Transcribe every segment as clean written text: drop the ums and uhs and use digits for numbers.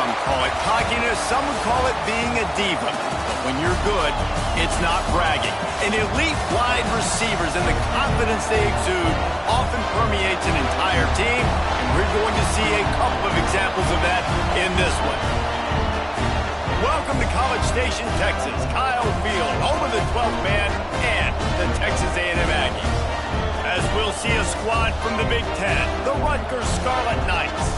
Some call it cockiness, some would call it being a diva. But when you're good, it's not bragging. And elite wide receivers and the confidence they exude often permeates an entire team, and we're going to see a couple of examples of that in this one. Welcome to College Station, Texas. Kyle Field, home of the 12th man and the Texas A&M Aggies. As we'll see a squad from the Big Ten, the Rutgers Scarlet Knights,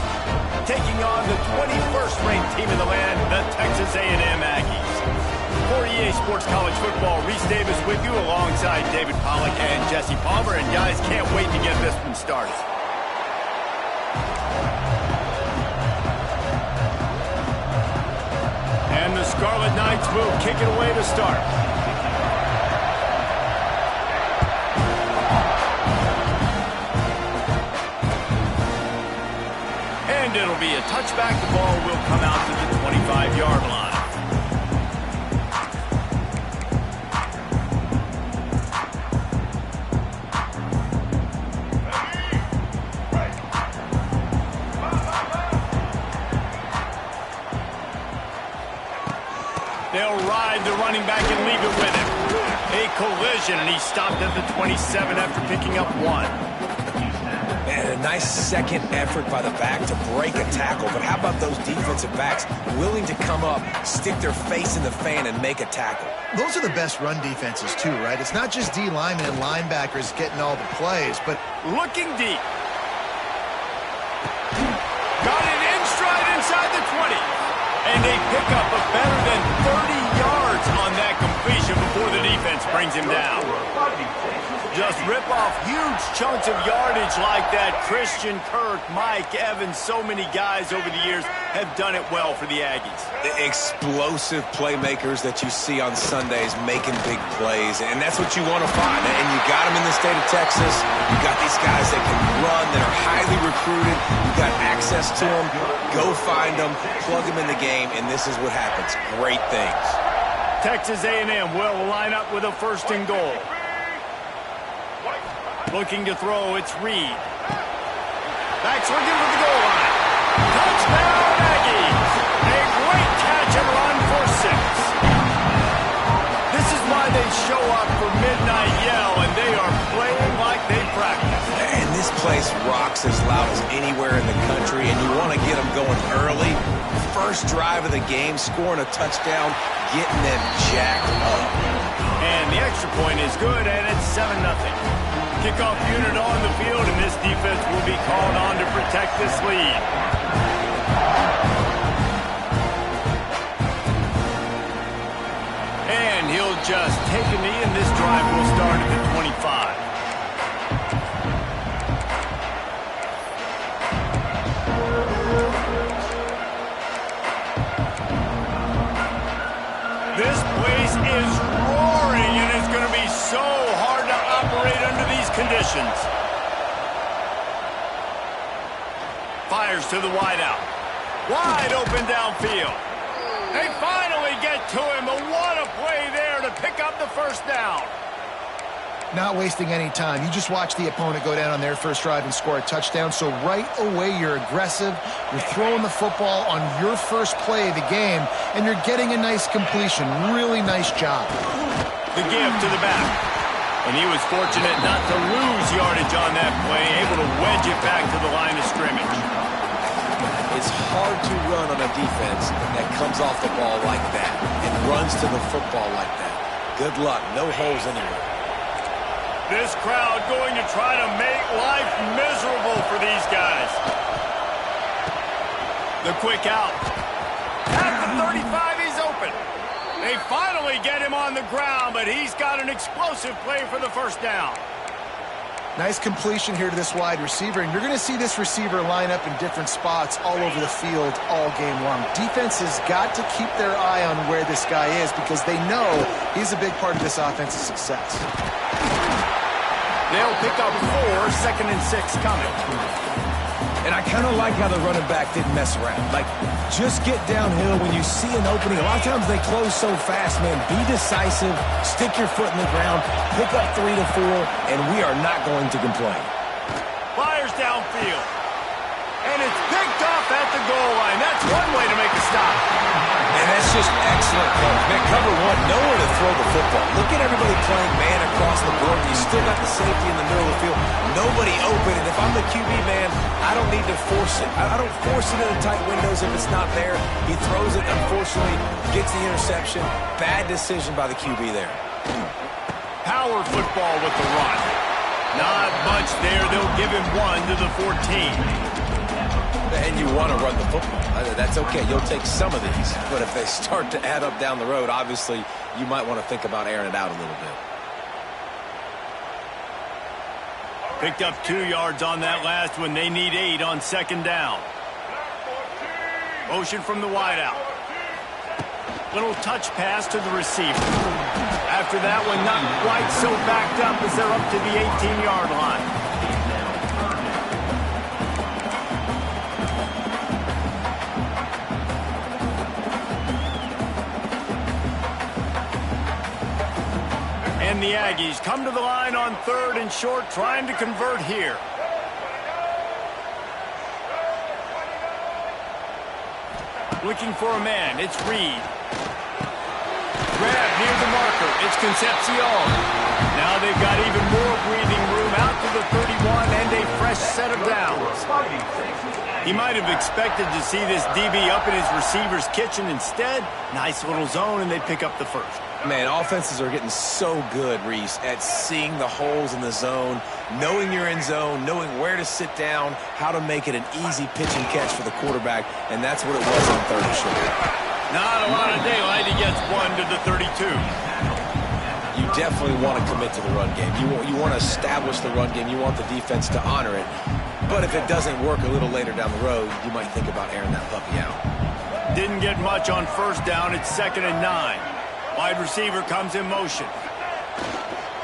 taking on the 21st ranked team in the land, the Texas A&M Aggies. For EA Sports College Football, Reese Davis with you alongside David Pollack and Jesse Palmer. And guys, can't wait to get this one started. And the Scarlet Knights will kick it away to start. And it'll be a touchback. The ball will come out to the 25-yard line. They'll ride the running back and leave it with him. A collision, and he stopped at the 27 after picking up one. And a nice second effort by the back to break a tackle. But how about those defensive backs willing to come up, stick their face in the fan, and make a tackle? Those are the best run defenses, too, right? It's not just D linemen and linebackers getting all the plays, but looking deep. Got it in stride inside the 20. And a pickup of better than 30 yards on that completion before the defense brings him down. Just rip off huge chunks of yardage like that. Christian Kirk, Mike Evans, so many guys over the years have done it well for the Aggies. The explosive playmakers that you see on Sundays making big plays, and that's what you want to find. And you got them in the state of Texas. You got these guys that can run, that are highly recruited. You got access to them. Go find them, plug them in the game, and this is what happens. Great things. Texas A&M will line up with a first and goal. Looking to throw, it's Reed. Back swinging for the goal line. Touchdown, Aggies! A great catch and run for 6. This is why they show up for Midnight Yell, and they are playing like they practice. And this place rocks as loud as anywhere in the country, and you want to get them going early. First drive of the game, scoring a touchdown, getting them jacked up. And the extra point is good, and it's 7-0. Kickoff unit on the field, and this defense will be called on to protect this lead. And he'll just take a knee, and this drive will start at the 25. This place is roaring, and it's going to be so hard to operate under these conditions. Fires to the wideout. Wide open downfield. They finally get to him, but what a play there to pick up the first down. not wasting any time. You just watch the opponent go down on their first drive and score a touchdown. So right away, you're aggressive. You're throwing the football on your first play of the game, and you're getting a nice completion. Really nice job. The give to the back. And he was fortunate not to lose yardage on that play, able to wedge it back to the line of scrimmage. It's hard to run on a defense that comes off the ball like that and runs to the football like that. Good luck. No holes anywhere. This crowd going to try to make life miserable for these guys. The quick out. At the 35, he's open. They finally get him on the ground, but he's got an explosive play for the first down. Nice completion here to this wide receiver, and you're going to see this receiver line up in different spots all over the field all game long. Defense has got to keep their eye on where this guy is because they know he's a big part of this offense's success. They'll pick up 4, 2nd and 6 coming. And I kind of like how the running back didn't mess around. Like, just get downhill when you see an opening. A lot of times they close so fast, man. Be decisive, stick your foot in the ground, pick up 3 to 4, and we are not going to complain. Fires downfield. And it's picked off at the goal line. That's one way to make a stop. And that's just excellent coverage. Man, cover one, nowhere to throw the football. Look at everybody playing man across the board. You still got the safety in the middle of the field. Nobody open. And if I'm the QB, man, I don't need to force it. I don't force it into tight windows if it's not there. He throws it, unfortunately, gets the interception. Bad decision by the QB there. Power football with the run. Not much there. They'll give him 1 to the 14. And you want to run the football. That's okay. You'll take some of these. But if they start to add up down the road, obviously, you might want to think about airing it out a little bit. Picked up 2 yards on that last one. They need 8 on second down. Motion from the wideout. Little touch pass to the receiver. After that one, not quite so backed up as they're up to the 18-yard line. And the Aggies come to the line on 3rd and short, trying to convert here. Looking for a man. It's Reed. Grab near the marker. It's Concepcion. Now they've got even more breathing room out to the 31 and a fresh set of downs. He might have expected to see this DB up in his receiver's kitchen. Instead, nice little zone, and they pick up the first. Man, offenses are getting so good, Reese, at seeing the holes in the zone, knowing you're in zone, knowing where to sit down, how to make it an easy pitch and catch for the quarterback, and that's what it was on 3rd and short. Not a lot of daylight. He gets 1 to the 32. You definitely want to commit to the run game. You want to establish the run game. You want the defense to honor it. But if it doesn't work a little later down the road, you might think about airing that puppy out. Didn't get much on first down. It's 2nd and 9. Wide receiver comes in motion.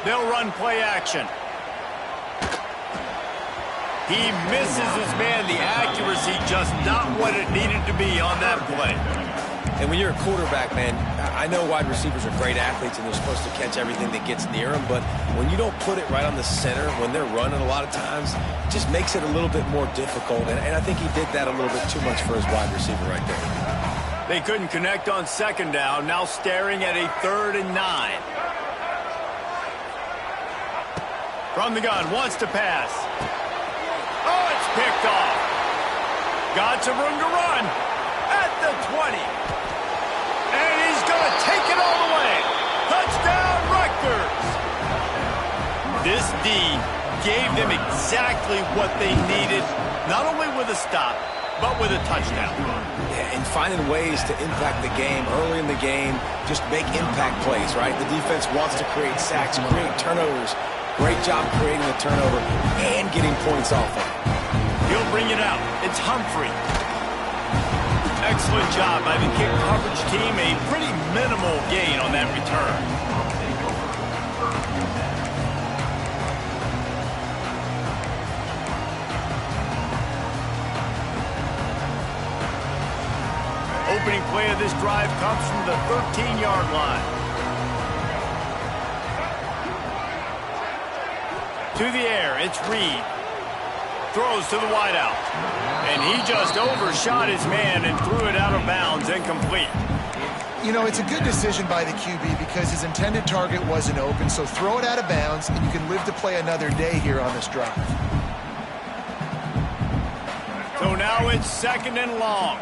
They'll run play action. He misses his man. The accuracy just not what it needed to be on that play. And when you're a quarterback, man, I know wide receivers are great athletes and they're supposed to catch everything that gets near them, but when you don't put it right on the center, when they're running a lot of times, it just makes it a little bit more difficult. And I think he did that a little bit too much for his wide receiver right there. They couldn't connect on second down. Now staring at a 3rd and 9. From the gun, wants to pass. Oh, it's picked off. Got some room to run at the 20. And he's going to take it all the way. Touchdown, Rutgers. This D gave them exactly what they needed, not only with a stop, but with a touchdown. Yeah, and finding ways to impact the game early in the game, just make impact plays, right? The defense wants to create sacks, create turnovers. Great job creating the turnover and getting points off of it. He'll bring it out. It's Humphrey. Excellent job by the kick coverage team. A pretty minimal gain on that return. Opening play of this drive comes from the 13-yard line. To the air, it's Reed. Throws to the wideout. And he just overshot his man and threw it out of bounds, incomplete. You know, it's a good decision by the QB because his intended target wasn't open, so throw it out of bounds, and you can live to play another day here on this drive. So now it's 2nd and long.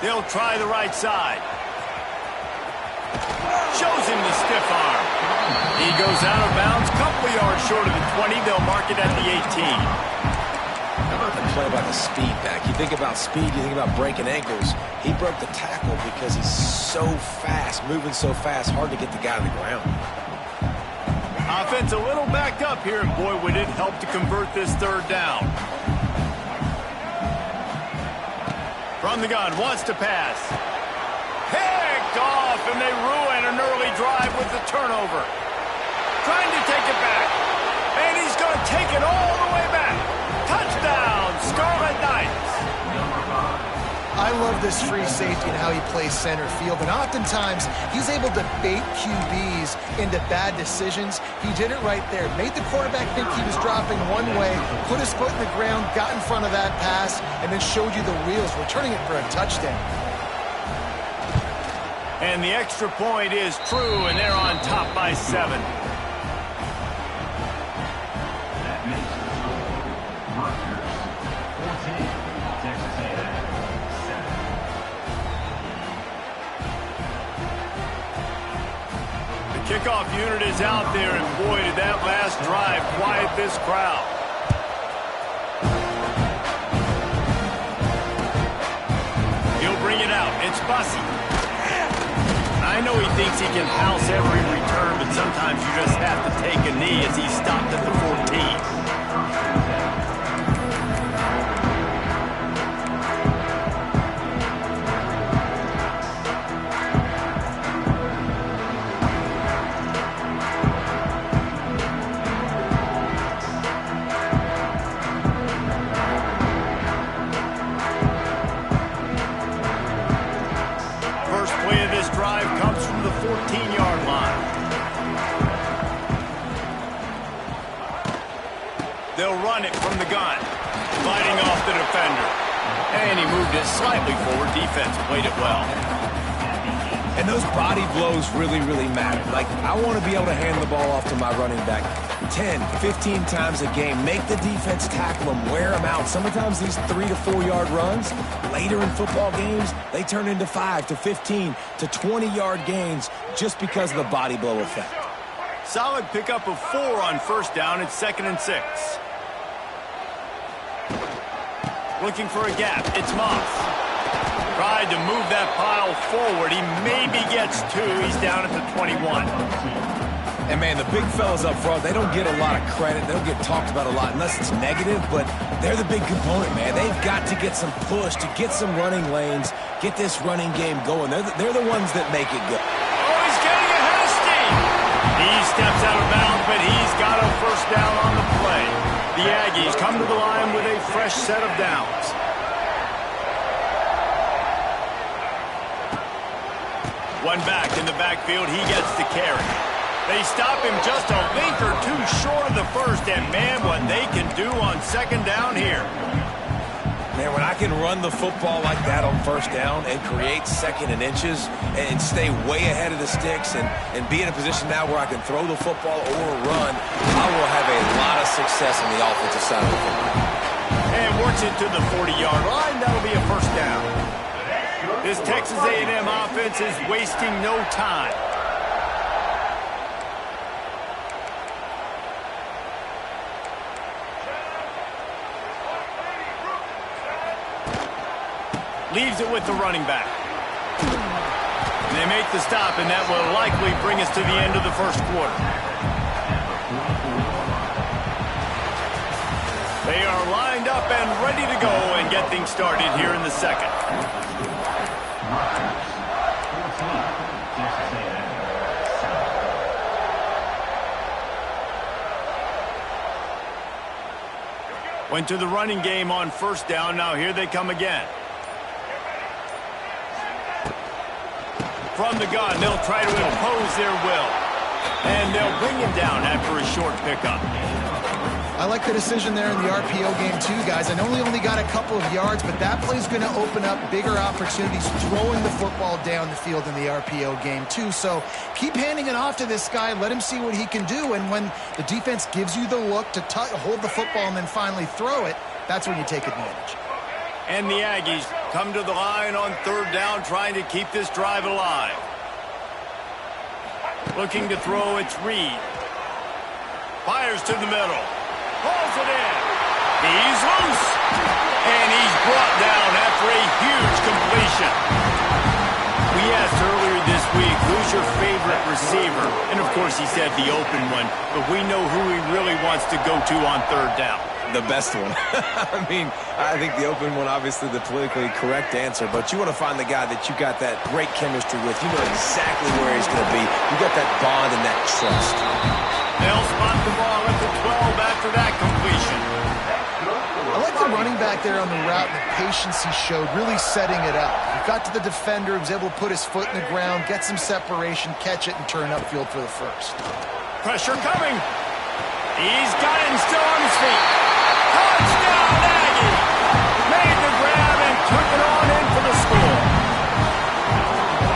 They'll try the right side. Shows him the stiff arm. He goes out of bounds, couple of yards short of the 20. They'll mark it at the 18. How about the play by the speed back? You think about speed, you think about breaking ankles. He broke the tackle because he's so fast, moving so fast, hard to get the guy on the ground. Offense a little backed up here, and boy, would it help to convert this 3rd down. From the gun, wants to pass. Picked off, and they ruin an early drive with the turnover. Trying to take it back. And he's going to take it all the way back. Touchdown, Scarlet Knights. I I love this free safety and how he plays center field. And oftentimes, he's able to bait QBs into bad decisions. He did it right there. Made the quarterback think he was dropping one way, put his foot in the ground, got in front of that pass, and then showed you the wheels, returning it for a touchdown. And the extra point is true, and they're on top by 7. The kickoff unit is out there, and boy, did that last drive quiet this crowd. He'll bring it out. It's Bussey. I know he thinks he can house every return, but sometimes you just have to take a knee as he stopped at the 14. They'll run it from the gun, fighting off the defender. And he moved it slightly forward. Defense played it well. And those body blows really, really matter. Like, I want to be able to hand the ball off to my running back 10, 15 times a game. Make the defense tackle them, wear them out. Sometimes these 3 to 4 yard runs, later in football games, they turn into 5 to 15 to 20 yard gains just because of the body blow effect. Solid pickup of 4 on first down. It's 2nd and 6. Looking for a gap. It's Moss. Tried to move that pile forward. He maybe gets 2. He's down at the 21. And, man, the big fellas up front, they don't get a lot of credit. They don't get talked about a lot unless it's negative, but they're the big component, man. They've got to get some push, to get some running lanes, get this running game going. They're the ones that make it good. Oh, he's getting ahead of steam. He steps out of bounds, but he's got a first down on the play. The Aggies come to the line with a fresh set of downs. One back in the backfield. He gets the carry. They stop him just a link or 2 short of the first, and man, what they can do on second down here. Man, when I can run the football like that on first down and create second and inches and stay way ahead of the sticks and be in a position now where I can throw the football or run, I will have a lot of success on the offensive side of the football. And works it to the 40-yard line. That'll be a first down. This Texas A&M offense is wasting no time. Leaves it with the running back. And they make the stop, and that will likely bring us to the end of the first quarter. They are lined up and ready to go and get things started here in the second. Went to the running game on first down. Now here they come again. From the gun, they'll try to impose their will. And they'll bring him down after a short pickup. I like the decision there in the RPO game too, guys. I know he only got a couple of yards, but that play's going to open up bigger opportunities throwing the football down the field in the RPO game too. So keep handing it off to this guy. Let him see what he can do. And when the defense gives you the look to hold the football and then finally throw it, that's when you take advantage. And the Aggies come to the line on third down, trying to keep this drive alive. Looking to throw, it's Reed. Fires to the middle. Pulls it in. He's loose. And he's brought down after a huge completion. We asked earlier this week, who's your favorite receiver? And, of course, he said the open one. But we know who he really wants to go to on third down. The best one. I mean, I think the open one, obviously the politically correct answer, but you want to find the guy that you got that great chemistry with. You know exactly where he's going to be. You got that bond and that trust. They'll spot the ball at the 12 after that completion. I like the running back there on the route and the patience he showed, really setting it up. He got to the defender, was able to put his foot in the ground, get some separation, catch it, and turn upfield for the first. Pressure coming. He's got it and still on his feet. Touchdown, Aggie! Made the grab and took it on in for the score.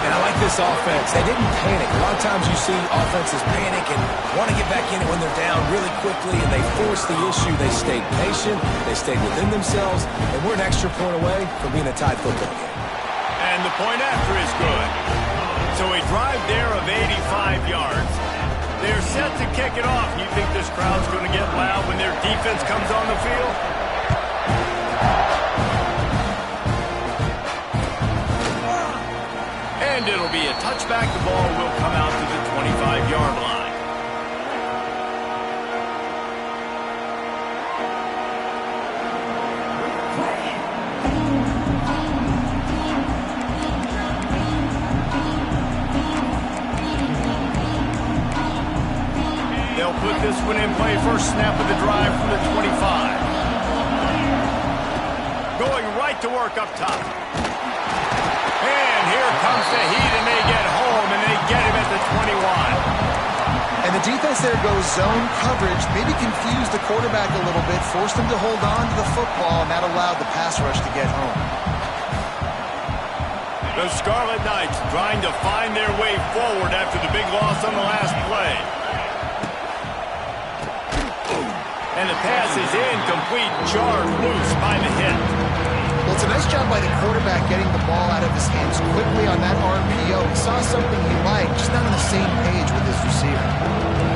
And I like this offense. They didn't panic. A lot of times you see offenses panic and want to get back in it when they're down really quickly, and they force the issue. They stayed patient. They stayed within themselves, and we're an extra point away from being a tied football game. And the point after is good. So a drive there of 85 yards. They're set to kick it off. You think this crowd's going to get loud when their defense comes on the field? And it'll be a touchback. The ball will come out to the 25-yard line. They'll put this one in play. First snap of the drive from the 25. Going right to work up top. And here comes the heat, and they get home, and they get him at the 21. And the defense there goes zone coverage, maybe confused the quarterback a little bit, forced him to hold on to the football, and that allowed the pass rush to get home. The Scarlet Knights trying to find their way forward after the big loss on the last play. And the pass is incomplete, jarred loose by the hit. Well, it's a nice job by the quarterback getting the ball out of his hands quickly on that RPO. He saw something he liked, just not on the same page with his receiver.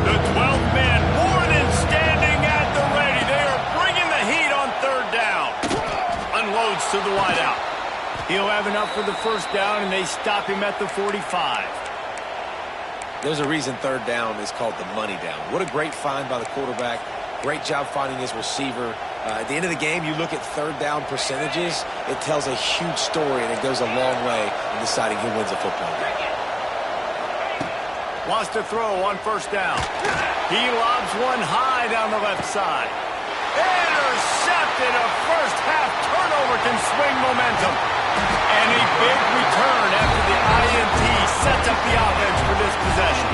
The 12th man, more than standing at the ready. They are bringing the heat on third down. Unloads to the wideout. He'll have enough for the first down, and they stop him at the 45. There's a reason third down is called the money down. What a great find by the quarterback. Great job finding his receiver. At the end of the game, you look at third down percentages, it tells a huge story, and it goes a long way in deciding who wins a football game. Wants to throw on first down. He lobs one high down the left side. Intercepted. A first half turnover can swing momentum. And a big return after the INT sets up the offense for this possession.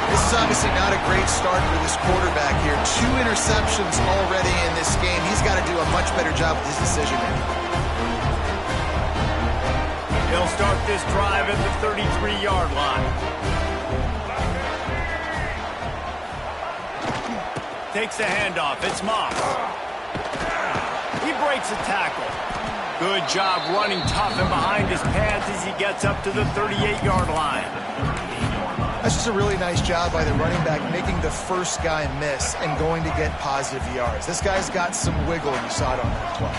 This is obviously not a great start for this quarterback here. 2 interceptions already in this game. He's got to do a much better job with his decision-making. He'll start this drive at the 33-yard line. Takes a handoff. It's Moss. He breaks a tackle. Good job running tough and behind his pads as he gets up to the 38-yard line. That's just a really nice job by the running back, making the first guy miss and going to get positive yards. This guy's got some wiggle, and you saw it on that play.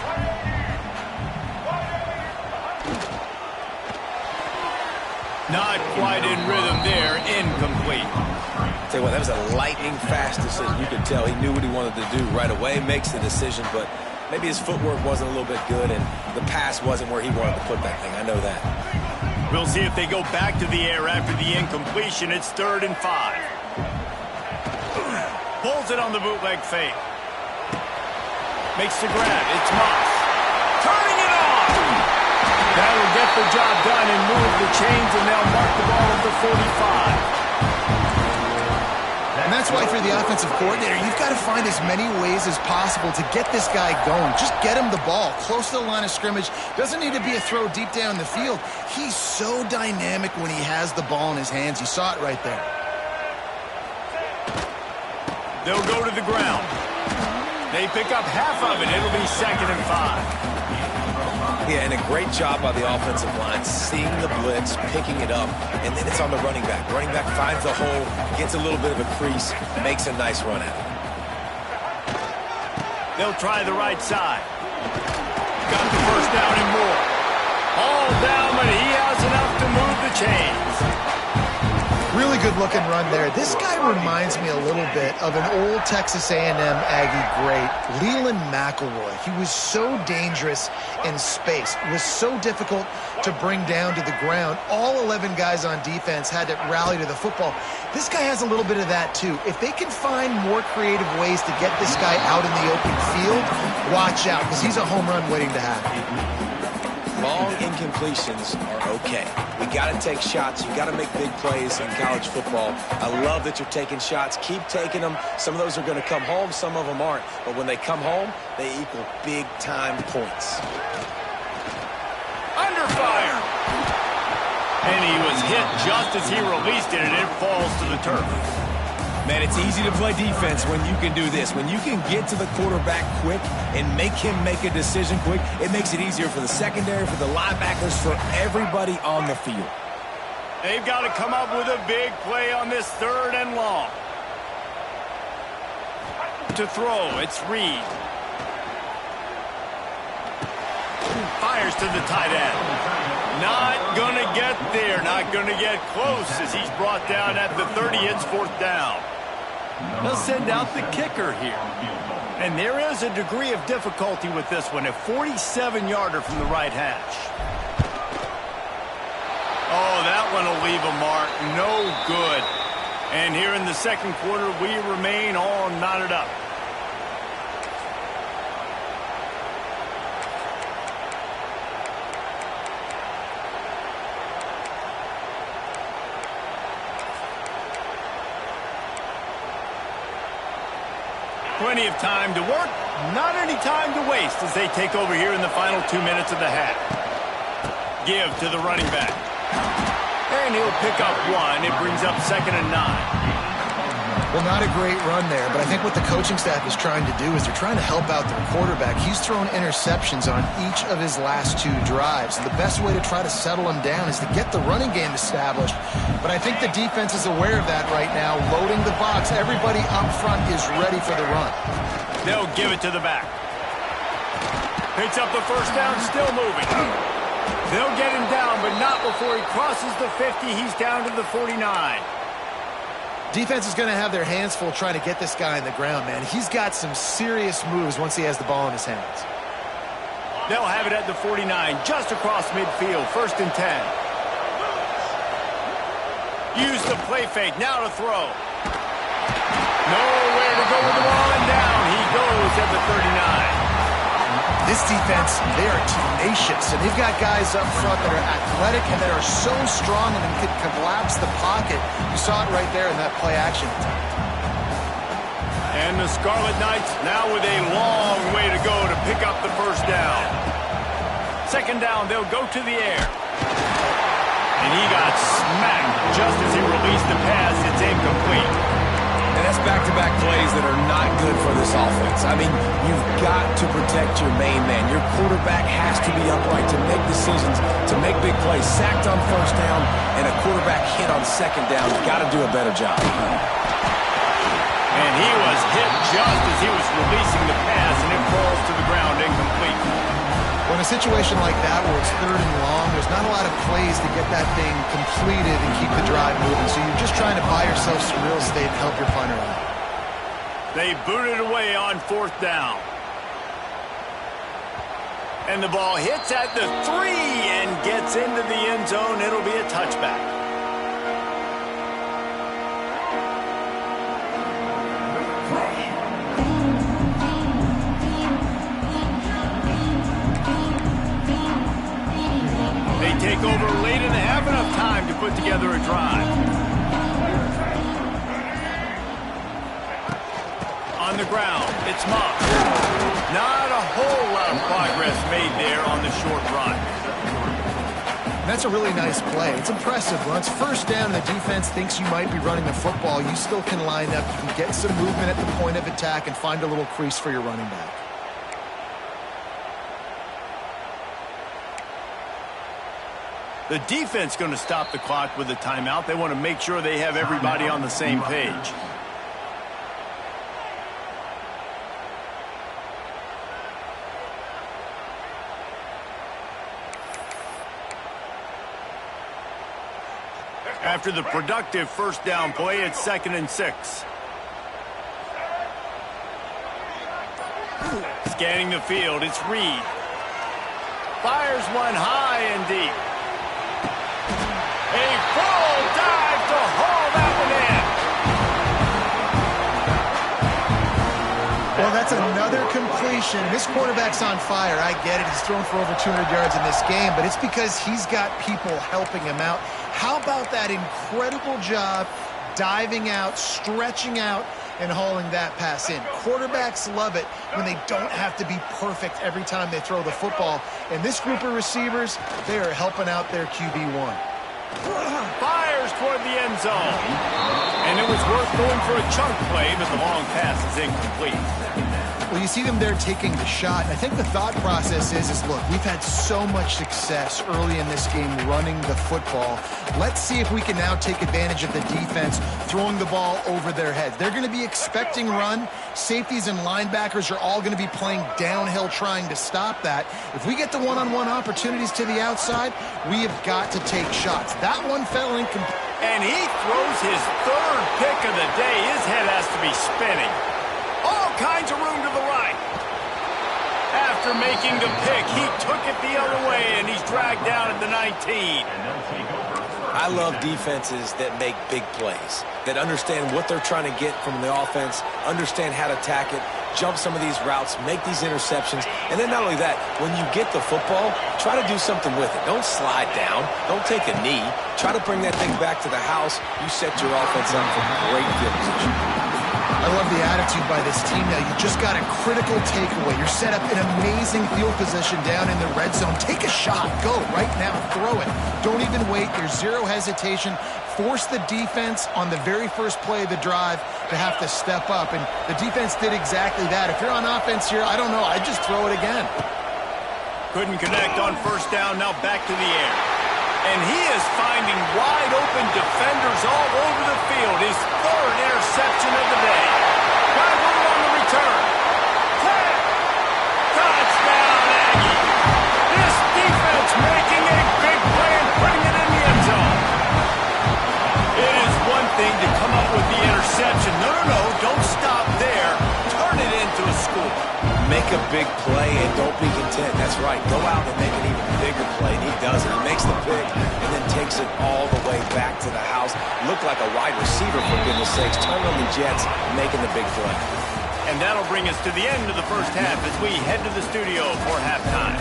Not quite in rhythm there. Incomplete. Tell you what, that was a lightning-fast decision. You could tell he knew what he wanted to do right away, makes the decision, but maybe his footwork wasn't a little bit good, and the pass wasn't where he wanted to put that thing. I know that. We'll see if they go back to the air after the incompletion. It's 3rd and 5. Pulls it on the bootleg fake. Makes the grab. It's Moss. Turning it on. That'll get the job done and move the chains, and they'll mark the ball at the 45. And that's why for the offensive coordinator, you've got to find as many ways as possible to get this guy going. Just get him the ball close to the line of scrimmage. Doesn't need to be a throw deep down the field. He's so dynamic when he has the ball in his hands. You saw it right there. They'll go to the ground. They pick up half of it. It'll be 2nd and 5. Yeah, and a great job by the offensive line, seeing the blitz, picking it up, and then it's on the running back. Running back finds the hole, gets a little bit of a crease, makes a nice run at it. They'll try the right side. Got the first down and more. All down, but he has enough to move the chains. Really good looking run there. This guy reminds me a little bit of an old Texas A&M Aggie great, Leland McElroy. He was so dangerous in space. It was so difficult to bring down to the ground. All 11 guys on defense had to rally to the football. This guy has a little bit of that too. If they can find more creative ways to get this guy out in the open field, watch out, because he's a home run waiting to happen. Long incompletions are okay. We got to take shots. You got to make big plays in college football. I love that you're taking shots. Keep taking them. Some of those are going to come home. Some of them aren't. But when they come home, they equal big-time points. Under fire. And he was hit just as he released it, and it falls to the turf. Man, it's easy to play defense when you can do this. When you can get to the quarterback quick and make him make a decision quick, it makes it easier for the secondary, for the linebackers, for everybody on the field. They've got to come up with a big play on this 3rd and long. To throw, it's Reed. Fires to the tight end. Not going to get there, not going to get close as he's brought down at the 30. It's 4th down. They'll send out the kicker here. And there is a degree of difficulty with this one, a 47-yarder from the right hash. Oh, that one will leave a mark. No good. And here in the 2nd quarter, we remain all knotted up. Plenty of time to work, not any time to waste as they take over here in the final 2 minutes of the half. Give to the running back. And he'll pick up 1. It brings up 2nd and 9. Well, not a great run there, but I think what the coaching staff is trying to do is they're trying to help out their quarterback. He's thrown interceptions on each of his last 2 drives. The best way to try to settle him down is to get the running game established. But I think the defense is aware of that right now, loading the box. Everybody up front is ready for the run. They'll give it to the back. Picks up the 1st down, still moving. They'll get him down, but not before he crosses the 50. He's down to the 49. Defense is going to have their hands full trying to get this guy on the ground, man. He's got some serious moves once he has the ball in his hands. They'll have it at the 49, just across midfield, 1st and 10. Use the play fake, now to throw. Nowhere to go with the ball, and down he goes at the 39. This defense, they are tenacious, and they've got guys up front that are athletic and that are so strong and can collapse the pocket. You saw it right there in that play action. And the Scarlet Knights now with a long way to go to pick up the 1st down. 2nd down, they'll go to the air. And he got smacked just as he released the pass. It's incomplete. And that's back-to-back plays that are not good for this offense. I mean, you've got to protect your main man. Your quarterback has to be upright to make decisions, to make big plays. Sacked on 1st down and a quarterback hit on 2nd down. You've got to do a better job. And he was hit just as he was releasing the pass, and it falls to the ground incomplete. Well, in a situation like that where it's 3rd and long, there's not a lot of plays to get that thing completed and keep the drive moving. So you're just trying to buy yourself some real estate and help your punter out. They booted away on 4th down. And the ball hits at the 3 and gets into the end zone. It'll be a touchback. They take over late and have enough time to put together a drive. On the ground, it's Mock. Not a whole lot of progress made there on the short run. And that's a really nice play. It's impressive. When it's 1st down and the defense thinks you might be running the football, you still can line up. You can get some movement at the point of attack and find a little crease for your running back. The defense going to stop the clock with a timeout. They want to make sure they have everybody on the same page. After the productive first down play, it's 2nd and 6. Scanning the field, it's Reed. Fires one high and deep. A full dive to haul that one in. Well, that's another completion. This quarterback's on fire. I get it. He's thrown for over 200 yards in this game, but it's because he's got people helping him out. How about that incredible job diving out, stretching out, and hauling that pass in? Quarterbacks love it when they don't have to be perfect every time they throw the football. And this group of receivers, they are helping out their QB1. Fires toward the end zone. And it was worth going for a chunk play, but the long pass is incomplete. Well, you see them there taking the shot. I think the thought process is look, we've had so much success early in this game running the football. Let's see if we can now take advantage of the defense throwing the ball over their heads. They're going to be expecting run. Safeties and linebackers are all going to be playing downhill trying to stop that. If we get the one-on-one opportunities to the outside, we have got to take shots. That one fell incomplete. And he throws his 3rd pick of the day. His head has to be spinning. All kinds of room to the right. After making the pick, he took it the other way, and he's dragged down at the 19. I love defenses that make big plays, that understand what they're trying to get from the offense, understand how to attack it, jump some of these routes, make these interceptions, and then not only that, when you get the football, try to do something with it. Don't slide down. Don't take a knee. Try to bring that thing back to the house. You set your offense up for great field position. I love the attitude by this team now. You just got a critical takeaway. You're set up in amazing field position down in the red zone. Take a shot. Go right now. Throw it. Don't even wait. There's zero hesitation. Force the defense on the very first play of the drive to have to step up. And the defense did exactly that. If you're on offense here, I don't know. I'd just throw it again. Couldn't connect on first down. Now back to the air. And he is finding wide-open defenders all over the field. His 3rd interception of the day. Got one on the return. Touchdown, Aggie. This defense making a big play and putting it in the end zone. It is one thing to come up with the interception. No, don't stop there. Turn it into a score. Make a big play and don't be content. That's right. Go out and make an even bigger play. And he does it. He makes the pick and then takes it all the way back to the house. Looked like a wide receiver, for goodness sakes. Turned on the Jets, making the big play. And that'll bring us to the end of the first half as we head to the studio for halftime.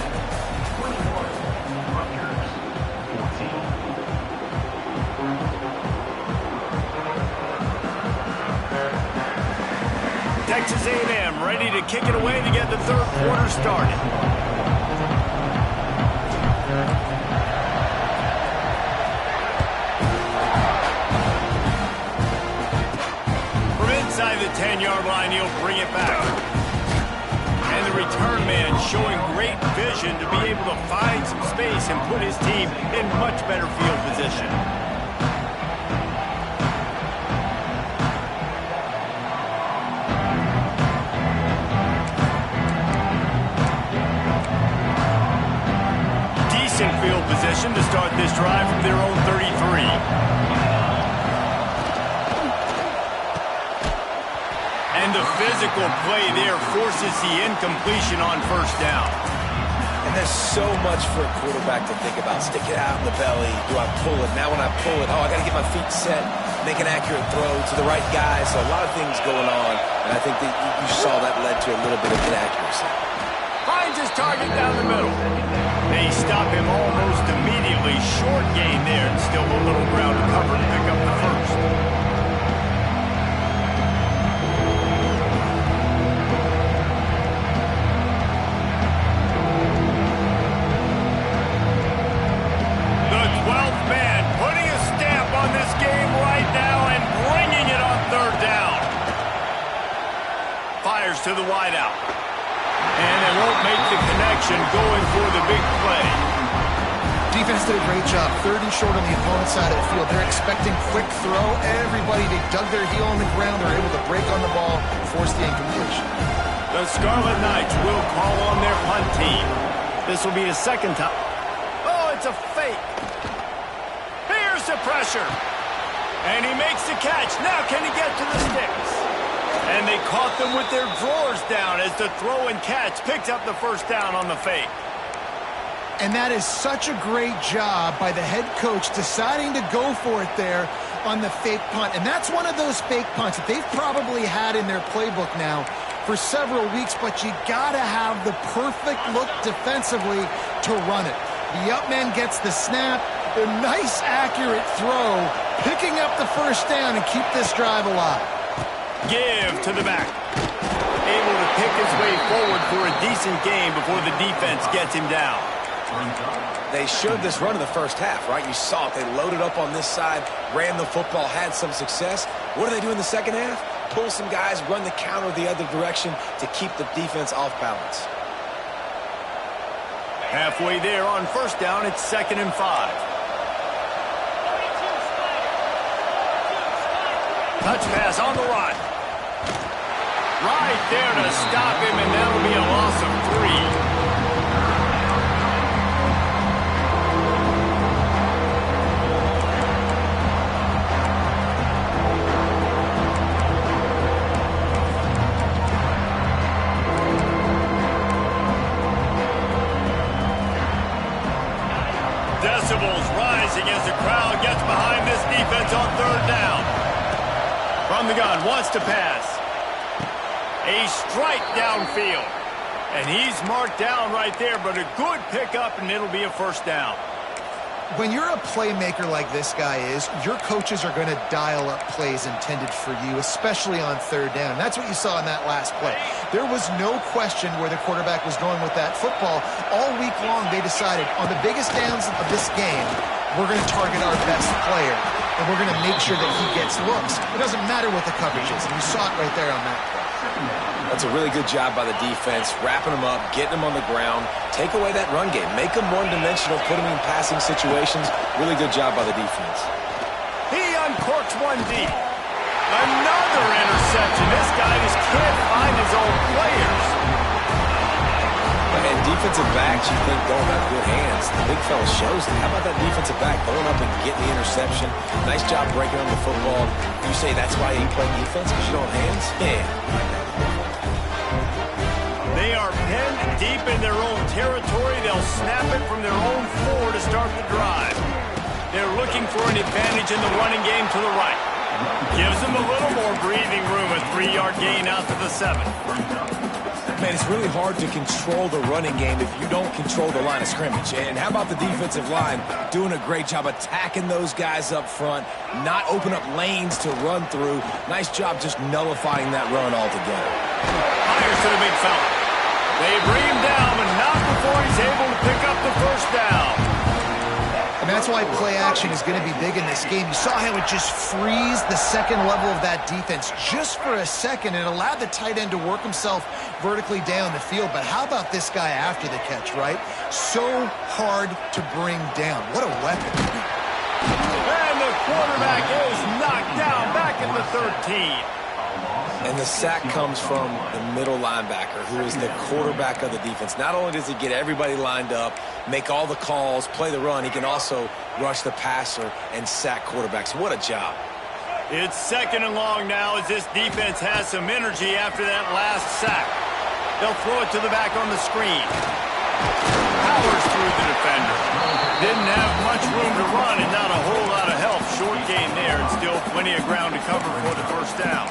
Texas A&M ready to kick it away to get the 3rd quarter started. From inside the 10-yard line, he'll bring it back. And the return man showing great vision to be able to find some space and put his team in much better field position. Field position to start this drive from their own 33. And the physical play there forces the incompletion on first down. And there's so much for a quarterback to think about. Stick it out in the belly. Do I pull it? Now when I pull it, I got to get my feet set, make an accurate throw to the right guy. So a lot of things going on, and I think that you saw that led to a little bit of inaccuracy. Finds his target down the middle. They stop him almost immediately. Short gain there, and still a little ground to cover to pick up the first. The 12th man putting a stamp on this game right now and bringing it on 3rd down. Fires to the wideout. And they won't make the connection going for the big play. Defense did a great job. 3rd and short on the opponent's side of the field. They're expecting quick throw. Everybody, they dug their heel on the ground. They're able to break on the ball, force the incompletion. The Scarlet Knights will call on their punt team. This will be the 2nd time. Oh, it's a fake. Here's the pressure. And he makes the catch. Now can he get to the sticks? And they caught them with their drawers down as the throw and catch picked up the first down on the fake. And that is such a great job by the head coach deciding to go for it there on the fake punt. And that's one of those fake punts that they've probably had in their playbook now for several weeks, but you gotta have the perfect look defensively to run it. The up man gets the snap, a nice accurate throw, picking up the first down and keep this drive alive. Give to the back. Able to pick his way forward for a decent game before the defense gets him down. They showed this run in the first half, right? You saw it. They loaded up on this side, ran the football, had some success. What do they do in the second half? Pull some guys, run the counter the other direction to keep the defense off balance. Halfway there on first down, it's 2nd and 5. Touch pass on the run. Right there to stop him, and that'll be a loss of 3. Decibels rising as the crowd gets behind this defense on 3rd down. From the gun, wants to pass. A strike downfield. And he's marked down right there, but a good pickup, and it'll be a first down. When you're a playmaker like this guy is, your coaches are going to dial up plays intended for you, especially on 3rd down. That's what you saw in that last play. There was no question where the quarterback was going with that football. All week long, they decided on the biggest downs of this game, we're going to target our best player, and we're going to make sure that he gets looks. It doesn't matter what the coverage is, and you saw it right there on that play. That's a really good job by the defense, wrapping them up, getting them on the ground. Take away that run game. Make them one-dimensional, put them in passing situations. Really good job by the defense. He uncorks one deep. Another interception. This guy just can't find his own players. And defensive backs, you think don't have good hands. The big fella shows that. How about that defensive back going up and getting the interception? Nice job breaking on the football. You say that's why you play defense, because you don't have hands? Yeah. They are pinned deep in their own territory. They'll snap it from their own 4 to start the drive. They're looking for an advantage in the running game to the right. Gives them a little more breathing room, a 3-yard gain out to the 7. Man, it's really hard to control the running game if you don't control the line of scrimmage. And how about the defensive line doing a great job attacking those guys up front, not open up lanes to run through. Nice job just nullifying that run altogether. Fires to the big fella. They bring him down, but not before he's able to pick up the first down. And that's why play action is going to be big in this game. You saw how it just frees the second level of that defense just for a second. It allowed the tight end to work himself vertically down the field. But how about this guy after the catch, right? So hard to bring down. What a weapon. And the quarterback is knocked down back at the 13. And the sack comes from the middle linebacker, who is the quarterback of the defense. Not only does he get everybody lined up, make all the calls, play the run, he can also rush the passer and sack quarterbacks. What a job. It's 2nd and long now as this defense has some energy after that last sack. They'll throw it to the back on the screen. Powers through the defender. Didn't have much room to run and not a whole lot of help. Short gain there and still plenty of ground to cover for the first down.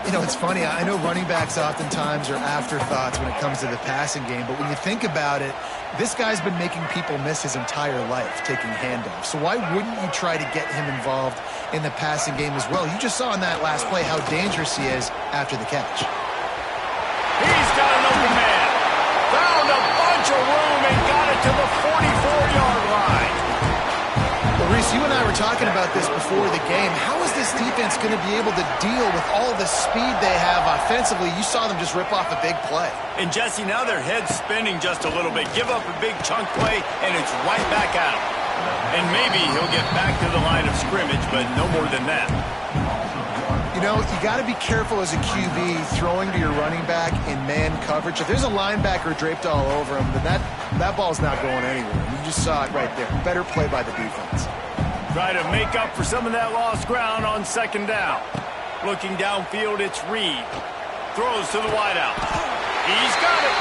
You know, it's funny. I know running backs oftentimes are afterthoughts when it comes to the passing game, but when you think about it, this guy's been making people miss his entire life taking handoffs. So why wouldn't you try to get him involved in the passing game as well? You just saw in that last play how dangerous he is after the catch. He's got an open man. Found a bunch of room and got it to the 44-yard line. Well, Reese, you and I were talking about this before the game. How is this defense going to be able to deal with all the speed they have offensively? You saw them just rip off a big play. And, Jesse, now their head's spinning just a little bit. Give up a big chunk play, and it's right back at him. And maybe he'll get back to the line of scrimmage, but no more than that. You know, you got to be careful as a QB throwing to your running back in man coverage. If there's a linebacker draped all over him, then that ball's not going anywhere. You just saw it right there. Better play by the defense. Try to make up for some of that lost ground on second down. Looking downfield, it's Reed. Throws to the wideout. He's got it.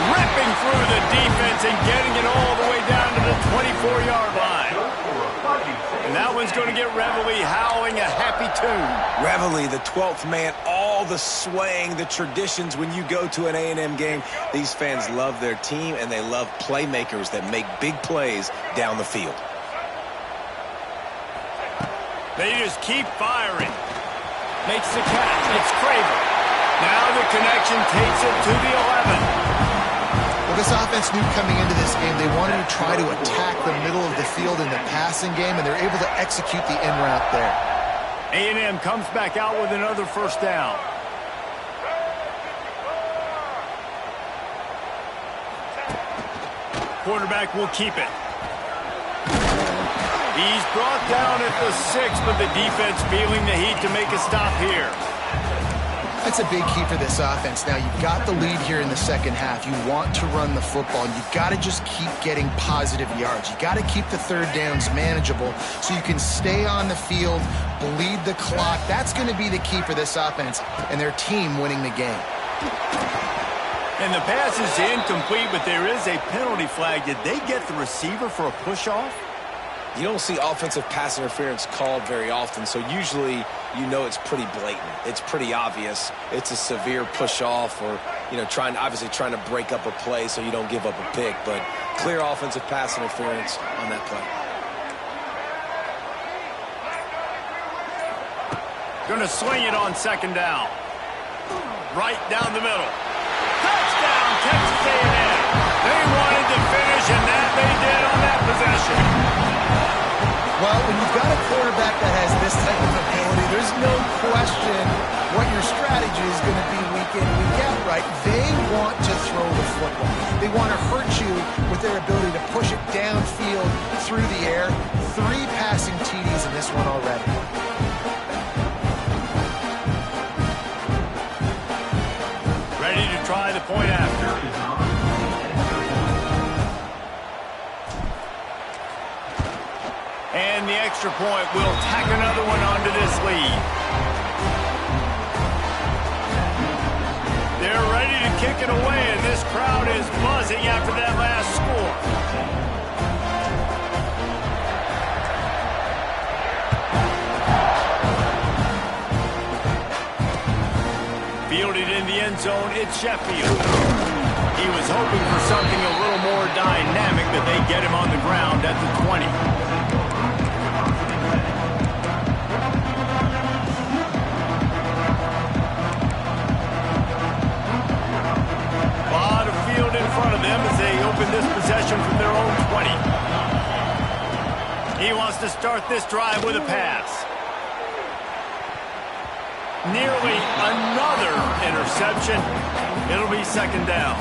Ripping through the defense and getting it all the way down to the 24-yard line. And that one's going to get Reveille howling a happy tune. Reveille, the 12th man, all the swaying, the traditions when you go to an A&M game. These fans love their team, and they love playmakers that make big plays down the field. They just keep firing. Makes the catch. It's Craver. Now the connection takes it to the 11. Well, this offense knew coming into this game they wanted to try to attack the middle of the field in the passing game, and they're able to execute the in route there. A&M comes back out with another first down. Quarterback will keep it. He's brought down at the 6, but the defense feeling the heat to make a stop here. That's a big key for this offense. Now, you've got the lead here in the second half. You want to run the football, and you've got to just keep getting positive yards. You've got to keep the third downs manageable so you can stay on the field, bleed the clock. That's going to be the key for this offense and their team winning the game. And the pass is incomplete, but there is a penalty flag. Did they get the receiver for a push-off? You don't see offensive pass interference called very often, so usually you know it's pretty blatant. It's pretty obvious. It's a severe push-off or, obviously trying to break up a play so you don't give up a pick, but clear offensive pass interference on that play. Going to swing it on second down. Right down the middle. Touchdown, Texas A&M. They wanted to finish, and that they did on that possession. Well, when you've got a quarterback that has this type of ability, there's no question what your strategy is going to be week in, week out, right? They want to throw the football. They want to hurt you with their ability to push it downfield through the air. 3 passing TDs in this one already. Ready to try the point after. And the extra point will tack another one onto this lead. They're ready to kick it away, and this crowd is buzzing after that last score. Fielded in the end zone, it's Sheffield. He was hoping for something a little more dynamic, but they get him on the ground at the 20. In front of them as they open this possession from their own 20. He wants to start this drive with a pass. Nearly another interception. It'll be second down.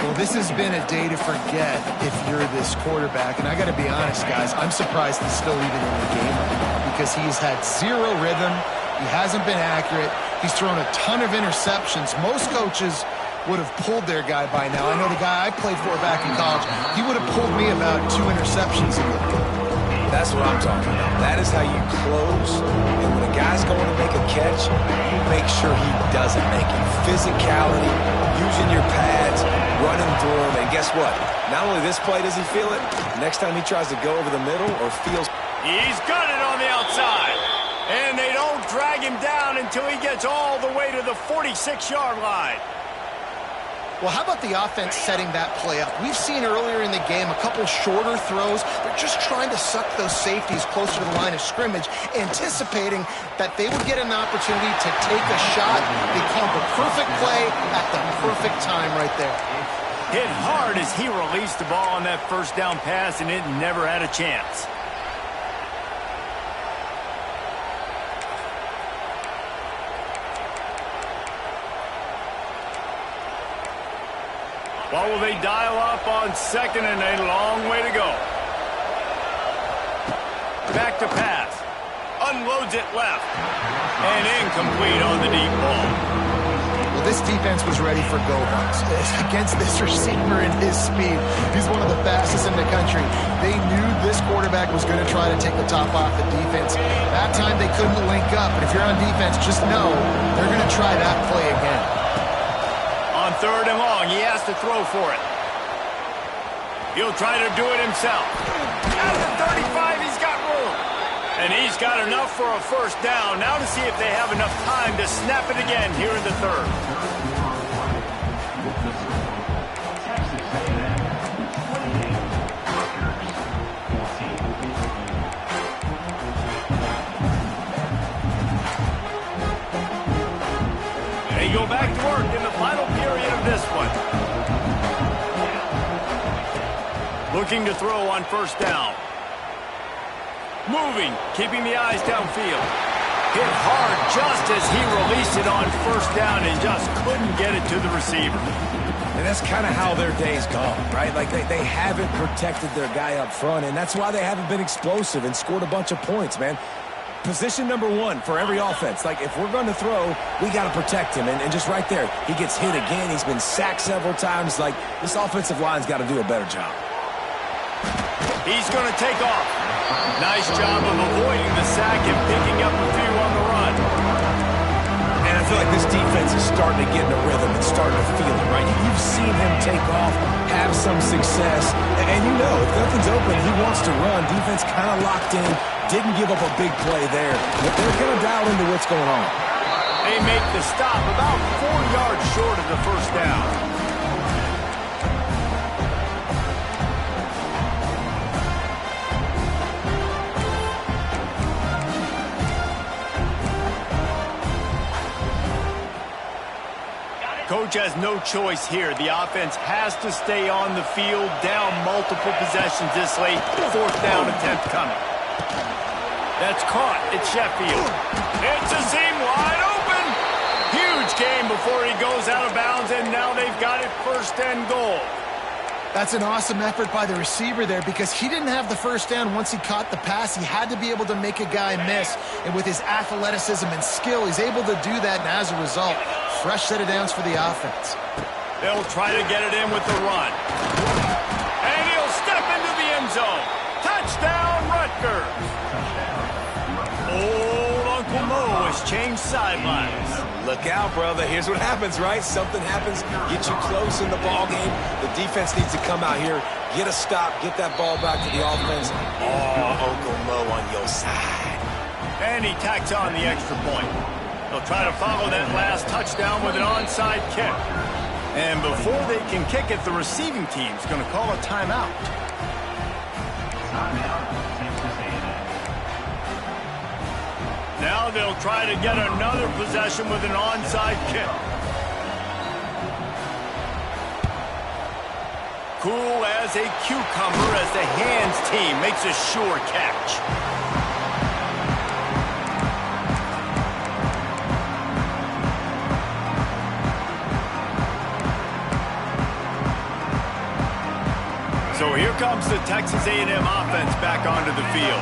Well, this has been a day to forget if you're this quarterback. And I got to be honest, guys, I'm surprised he's still even in the game right now because he's had zero rhythm. He hasn't been accurate. He's thrown a ton of interceptions. Most coaches would have pulled their guy by now. I know the guy I played for back in college, he would have pulled me about 2 interceptions ago. That's what I'm talking about. That is how you close. And when a guy's going to make a catch, you make sure he doesn't make it. Physicality, using your pads, running through him. And guess what? Not only this play does he feel it, next time he tries to go over the middle or feels... He's got it on the outside. And they don't drag him down until he gets all the way to the 46-yard line. Well, how about the offense setting that play up? We've seen earlier in the game a couple shorter throws. They're just trying to suck those safeties closer to the line of scrimmage, anticipating that they would get an opportunity to take a shot. They called the perfect play at the perfect time right there. Hit hard as he released the ball on that first down pass, and it never had a chance. Well, will they dial up on second and a long way to go? Back to pass. Unloads it left. And incomplete on the deep ball. Well, this defense was ready for go-bucks against this receiver and his speed. He's one of the fastest in the country. They knew this quarterback quarterback was going to try to take the top off the defense. That time they couldn't link up, but if you're on defense, just know they're going to try that play again. On 3rd and long, he has to throw for it. He'll try to do it himself. Out of the 35, he's got room. And he's got enough for a first down. Now to see if they have enough time to snap it again here in the 3rd. They go back to work in the final period of this one. Looking to throw on 1st down. Moving, keeping the eyes downfield. Hit hard just as he released it on 1st down and just couldn't get it to the receiver. And that's kind of how their day's gone, right? Like they haven't protected their guy up front, and that's why they haven't been explosive and scored a bunch of points, man. Position number 1 for every offense. Like, if we're going to throw, we got to protect him. And just right there, he gets hit again. He's been sacked several times. Like, this offensive line's got to do a better job. He's going to take off. Nice job of avoiding the sack and picking up a few on the run. And I feel like this defense is starting to get in a rhythm and starting to feel it, right? You've seen him take off, have some success, and you know, if nothing's open, he wants to run. Defense kind of locked in, didn't give up a big play there, but they're kind of dialed into what's going on. They make the stop about 4 yards short of the first down. Coach has no choice here. The offense has to stay on the field, down multiple possessions this late. 4th down attempt coming. That's caught. It's Sheffield. It's a seam wide open. Huge game before he goes out of bounds, and now they've got it 1st and goal. That's an awesome effort by the receiver there because he didn't have the first down once he caught the pass. He had to be able to make a guy miss. And with his athleticism and skill, he's able to do that. And as a result, fresh set of downs for the offense. They'll try to get it in with the run. And he'll step into the end zone. Touchdown, Rutgers. Old Uncle Mo has changed sidelines. Look out, brother. Here's what happens, right? Something happens, get you close in the ball game. The defense needs to come out here, get a stop, get that ball back to the offense. Oh, Uncle Mo on your side. And he tacks on the extra point. They'll try to follow that last touchdown with an onside kick. And before they can kick it, the receiving team's going to call a timeout. Now they'll try to get another possession with an onside kick. Cool as a cucumber as the hands team makes a sure catch. So here comes the Texas A&M offense back onto the field.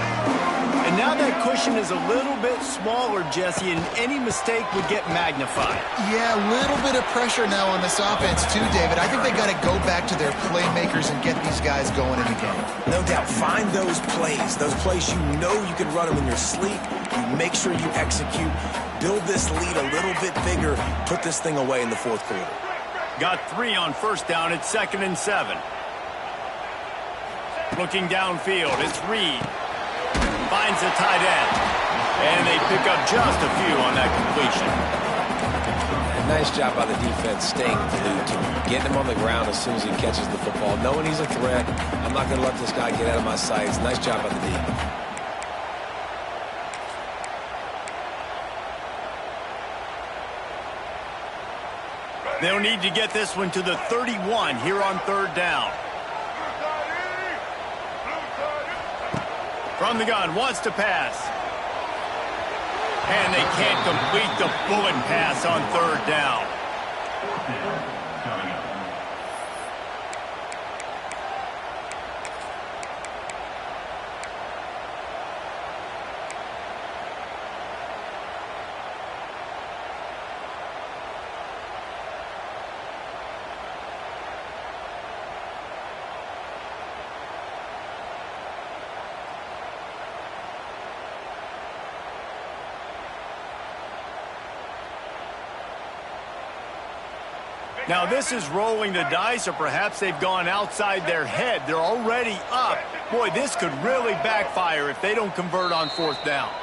And now that cushion is a little bit smaller, Jesse, and any mistake would get magnified. Yeah, a little bit of pressure now on this offense too, David. I think they got to go back to their playmakers and get these guys going in the game. No doubt. Find those plays you know you can run them in your sleep. You make sure you execute. Build this lead a little bit bigger. Put this thing away in the 4th quarter. Got 3 on 1st down. It's 2nd and 7. Looking downfield, it's Reed. Finds a tight end. And they pick up just a few on that completion. Nice job by the defense staying glued to him. Getting him on the ground as soon as he catches the football. Knowing he's a threat. I'm not going to let this guy get out of my sights. Nice job by the D. They'll need to get this one to the 31 here on 3rd down. From the gun, wants to pass. And they can't complete the bullet pass on 3rd down. Now, this is rolling the dice, or perhaps they've gone outside their head. They're already up. Boy, this could really backfire if they don't convert on 4th down.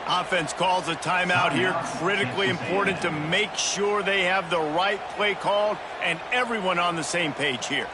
Offense calls a timeout here. Critically important to make sure they have the right play called and everyone on the same page here.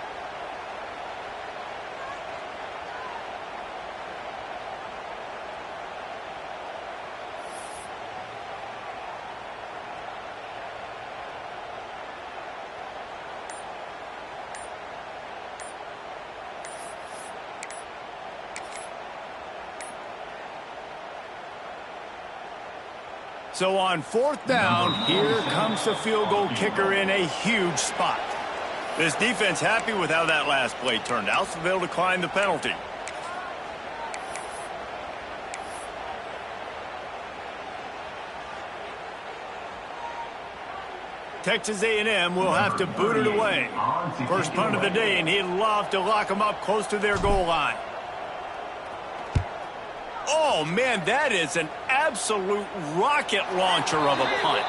So on 4th down, here comes the field goal kicker in a huge spot. This defense happy with how that last play turned out, so they'll decline the penalty. Texas A&M will have to boot it away. First punt of the day, and he'd love to lock them up close to their goal line. Oh, man, that is an absolute rocket launcher of a punt.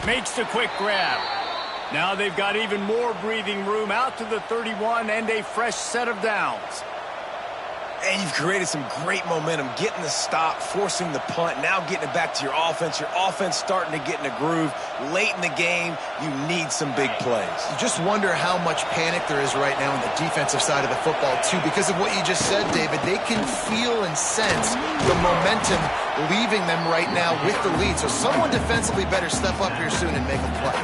Makes the quick grab. Now they've got even more breathing room out to the 31 and a fresh set of downs. And you've created some great momentum, getting the stop, forcing the punt, now getting it back to your offense. Your offense starting to get in a groove. Late in the game, you need some big plays. You just wonder how much panic there is right now on the defensive side of the football, too, because of what you just said, David. They can feel and sense the momentum leaving them right now with the lead. So someone defensively better step up here soon and make a play.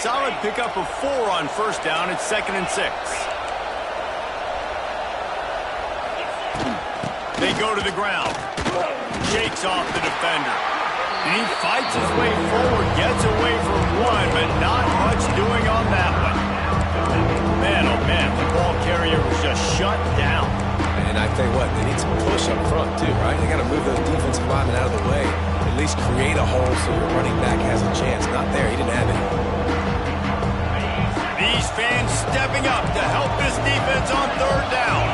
Solid pickup of 4 on 1st down. It's 2nd and 6. They go to the ground. Shakes off the defender. And he fights his way forward. Gets away from one, but not much doing on that one. Man, oh man, the ball carrier was just shut down. And I tell you what, they need some push up front too, right? They got to move those defensive linemen out of the way. At least create a hole so your running back has a chance. Not there. He didn't have it. These fans stepping up to help this defense on 3rd down.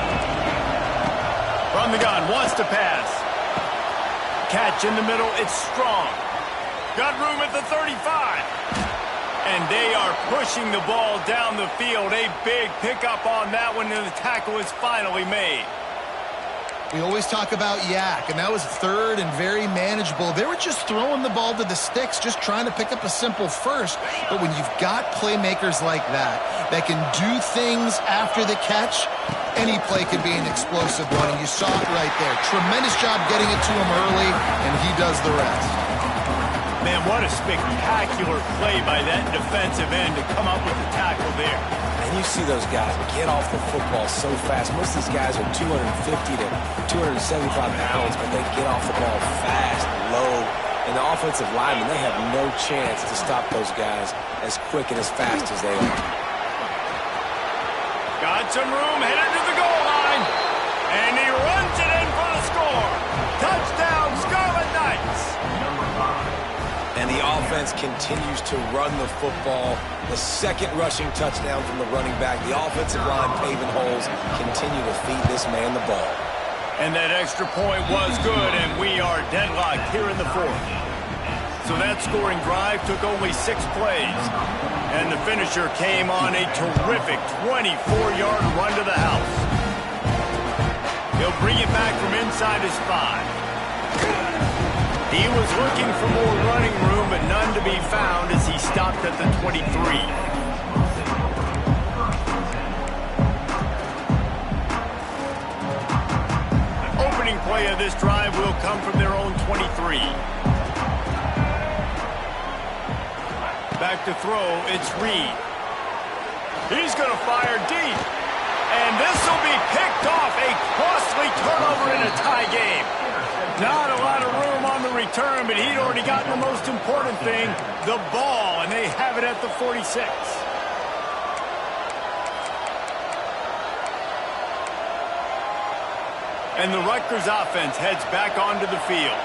From the gun, wants to pass. Catch in the middle, it's strong. Got room at the 35. And they are pushing the ball down the field. A big pickup on that one, and the tackle is finally made. We always talk about Yak, and that was 3rd and very manageable. They were just throwing the ball to the sticks, just trying to pick up a simple first. But when you've got playmakers like that can do things after the catch, any play could be an explosive one, and you saw it right there. Tremendous job getting it to him early, and he does the rest. Man, what a spectacular play by that defensive end to come up with the tackle there. And you see those guys get off the football so fast. Most of these guys are 250 to 275 pounds, but they get off the ball fast, low. And the offensive linemen, they have no chance to stop those guys as quick and as fast as they are. Got some room, headed to the goal line. And he runs it in for the score. Touchdown, Scarlet Knights. And the offense continues to run the football. The 2nd rushing touchdown from the running back. The offensive line paving holes continue to feed this man the ball. And that extra point was good, and we are deadlocked here in the 4th. So that scoring drive took only 6 plays. And the finisher came on a terrific 24-yard run to the house. He'll bring it back from inside his 5. He was looking for more running room, but none to be found as he stopped at the 23. Opening play of this drive will come from their own 23. Back to throw, it's Reed. He's going to fire deep. And this will be picked off. A costly turnover in a tie game. Not a lot of room on the return, but he'd already gotten the most important thing, the ball, and they have it at the 46. And the Rutgers offense heads back onto the field.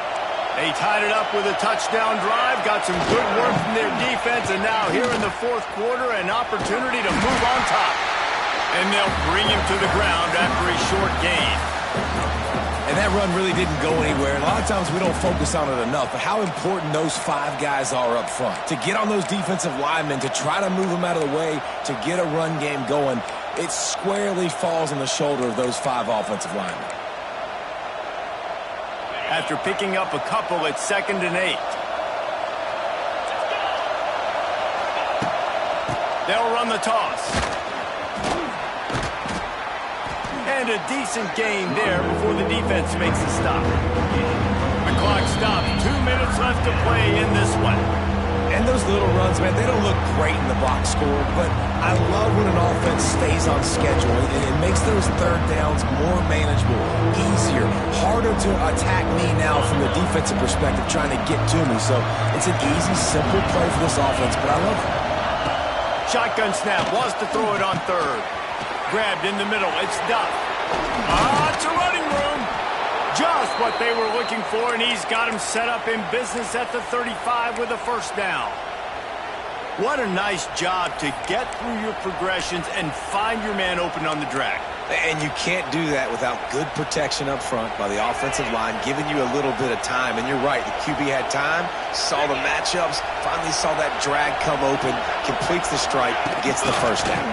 They tied it up with a touchdown drive, got some good work from their defense, and now here in the fourth quarter, an opportunity to move on top. And they'll bring him to the ground after a short gain. And that run really didn't go anywhere. And a lot of times we don't focus on it enough, but how important those 5 guys are up front. To get on those defensive linemen, to try to move them out of the way, to get a run game going, it squarely falls on the shoulder of those 5 offensive linemen. After picking up a couple, it's 2nd and 8. They'll run the toss. And a decent gain there before the defense makes a stop. The clock stops. 2 minutes left to play in this one. And those little runs, man, they don't look great in the box score, but I love when an offense stays on schedule, and it makes those third downs more manageable, easier, harder to attack me now from the defensive perspective trying to get to me. So it's an easy, simple play for this offense, but I love it. Shotgun snap, wants to throw it on 3rd. Grabbed in the middle, it's Duff. It's a running room. Just what they were looking for, and he's got him set up in business at the 35 with a first down. What a nice job to get through your progressions and find your man open on the drag. And you can't do that without good protection up front by the offensive line, giving you a little bit of time. And you're right, the QB had time, saw the matchups, finally saw that drag come open, completes the strike, gets the first down.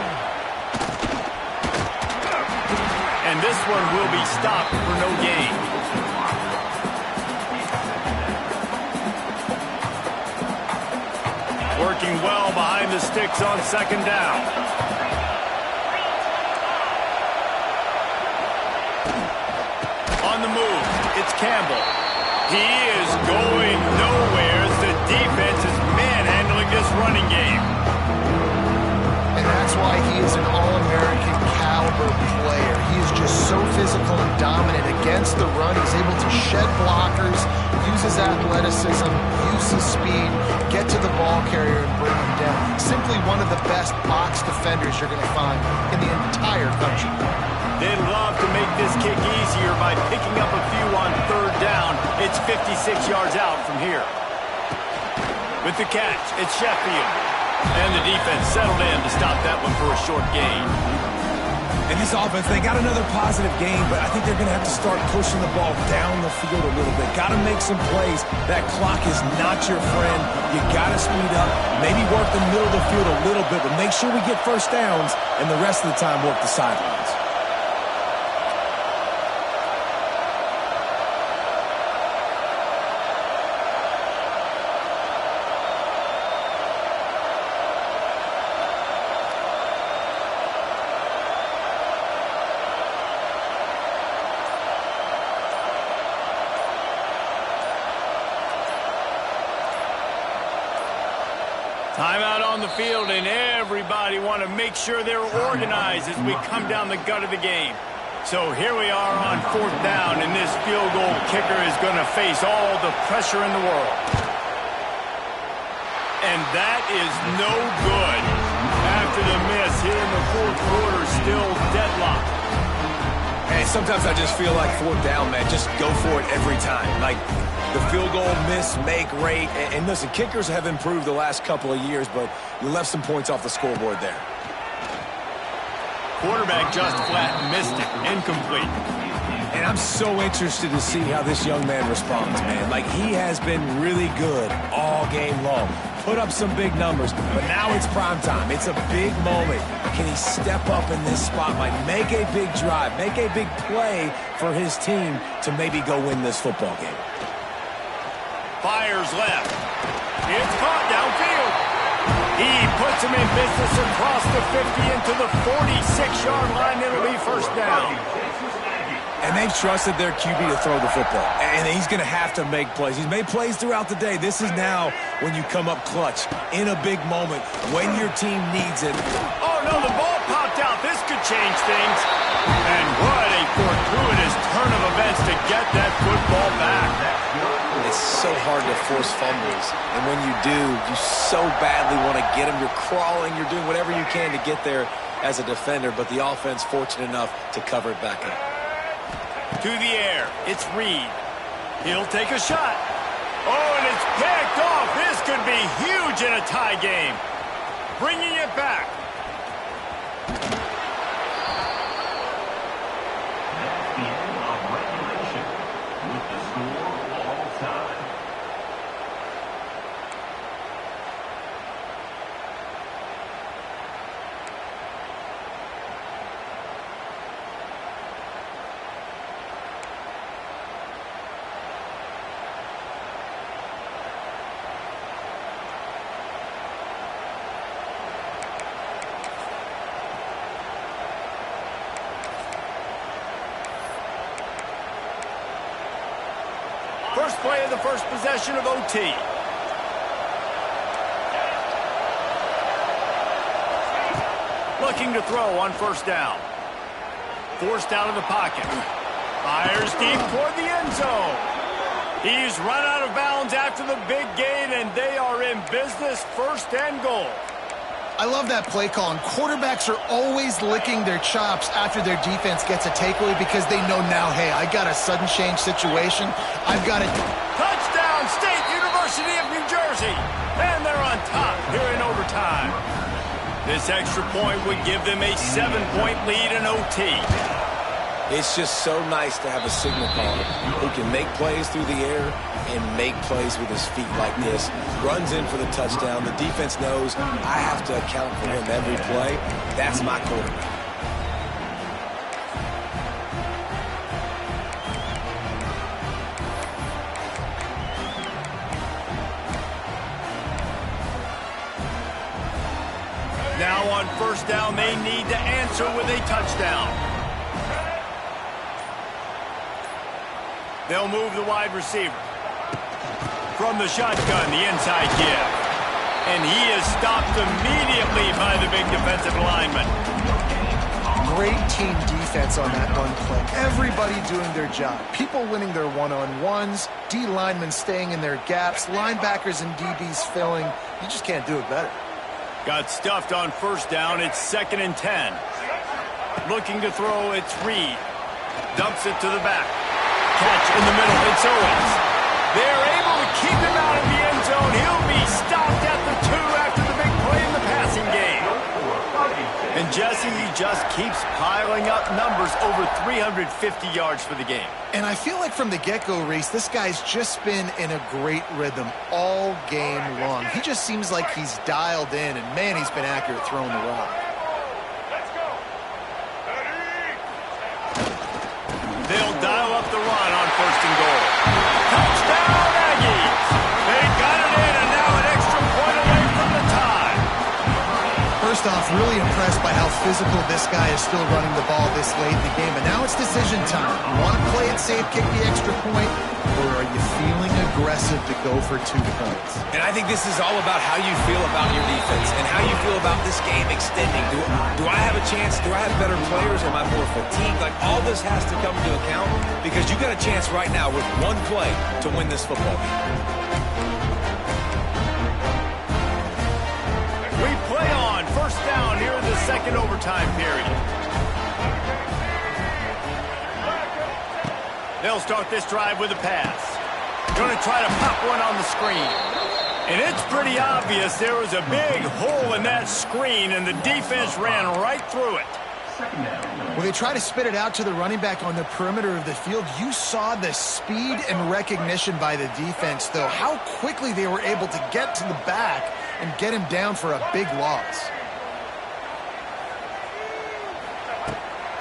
And this one will be stopped for no gain. Working well behind the sticks on 2nd down. On the move, it's Campbell. He is going nowhere as the defense is manhandling this running game. And that's why he is an All-American caliber player. He is just so physical and dominant against the run. He's able to shed blockers, use his athleticism, use his speed, get to the ball carrier and bring him down. Simply one of the best box defenders you're going to find in the entire country. They'd love to make this kick easier by picking up a few on 3rd down. It's 56 yards out from here. With the catch, it's Sheffield. And the defense settled in to stop that one for a short gain. And this offense, they got another positive game, but I think they're going to have to start pushing the ball down the field a little bit. Got to make some plays. That clock is not your friend. You got to speed up, maybe work the middle of the field a little bit, but make sure we get first downs, and the rest of the time work the sidelines. Timeout on the field, and everybody want to make sure they're organized as we come down the gut of the game. So here we are on 4th down, and this field goal kicker is going to face all the pressure in the world. And that is no good. After the miss here in the 4th quarter, still deadlocked. Hey, sometimes I just feel like 4th down, man, just go for it every time. Like, the field goal, miss, make, rate. And listen, kickers have improved the last couple of years, but you left some points off the scoreboard there. Quarterback just flat missed it. Incomplete. And I'm so interested to see how this young man responds, man. Like, he has been really good all game long. Put up some big numbers, but now it's prime time. It's a big moment. Can he step up in this spotlight, make a big drive, make a big play for his team to maybe go win this football game? Fires left. It's caught downfield. He puts him in business across the 50 into the 46-yard line. It'll be first down. And they've trusted their QB to throw the football. And he's going to have to make plays. He's made plays throughout the day. This is now when you come up clutch in a big moment when your team needs it. Oh, no, the ball popped out. This could change things. And what a fortuitous turn of events to get that football back. It's so hard to force fumbles. And when you do, you so badly want to get them. You're crawling. You're doing whatever you can to get there as a defender. But the offense fortunate enough to cover it back up. To the air. It's Reed. He'll take a shot. Oh, and it's picked off. This could be huge in a tie game. Bringing it back. That's the end of regulation with the score all time. First play of the first possession of OT. Looking to throw on first down. Forced out of the pocket. Fires deep toward the end zone. He's run out of bounds after the big gain, and they are in business, first and goal. I love that play call, and quarterbacks are always licking their chops after their defense gets a takeaway because they know now, hey, I got a sudden change situation. I've got it. Touchdown, State University of New Jersey. And they're on top here in overtime. This extra point would give them a 7-point lead in OT. It's just so nice to have a signal caller who can make plays through the air and make plays with his feet like this. Runs in for the touchdown. The defense knows I have to account for him every play. That's my quarterback. Now on first down, they need to answer with a touchdown. They'll move the wide receiver. From the shotgun, the inside give. And he is stopped immediately by the big defensive lineman. Great team defense on that one play. Everybody doing their job. People winning their one-on-ones, D linemen staying in their gaps, linebackers and DBs filling. You just can't do it better. Got stuffed on first down. It's 2nd and 10. Looking to throw, it's Reed. Dumps it to the back. Catch in the middle. It's Owens. They're able to keep him out of the end zone. He'll be stopped at the 2 after the big play in the passing game. And Jesse, he just keeps piling up numbers, over 350 yards for the game. And I feel like from the get-go, Reese, this guy's just been in a great rhythm all game long. He just seems like he's dialed in, and man, he's been accurate throwing the rock. They'll dial up the run on 1st and goal. Touchdown, Aggies! They got it in, and now an extra point away from the tie. First off, really impressed by how physical this guy is still running the ball this late in the game. But now it's decision time. You want to play it safe, kick the extra point, or are you feeling aggressive to go for 2 points? And I think this is all about how you feel about your defense and how you feel about this game extending. Do I have a chance? Do I have better players? Am I more fatigued? Like, all this has to come into account because you got a chance right now with one play to win this football game. We play on first down here in the 2nd overtime period. They'll start this drive with a pass. Going to try to pop one on the screen. And it's pretty obvious there was a big hole in that screen, and the defense ran right through it. When they try to spit it out to the running back on the perimeter of the field, you saw the speed and recognition by the defense, though, how quickly they were able to get to the back and get him down for a big loss.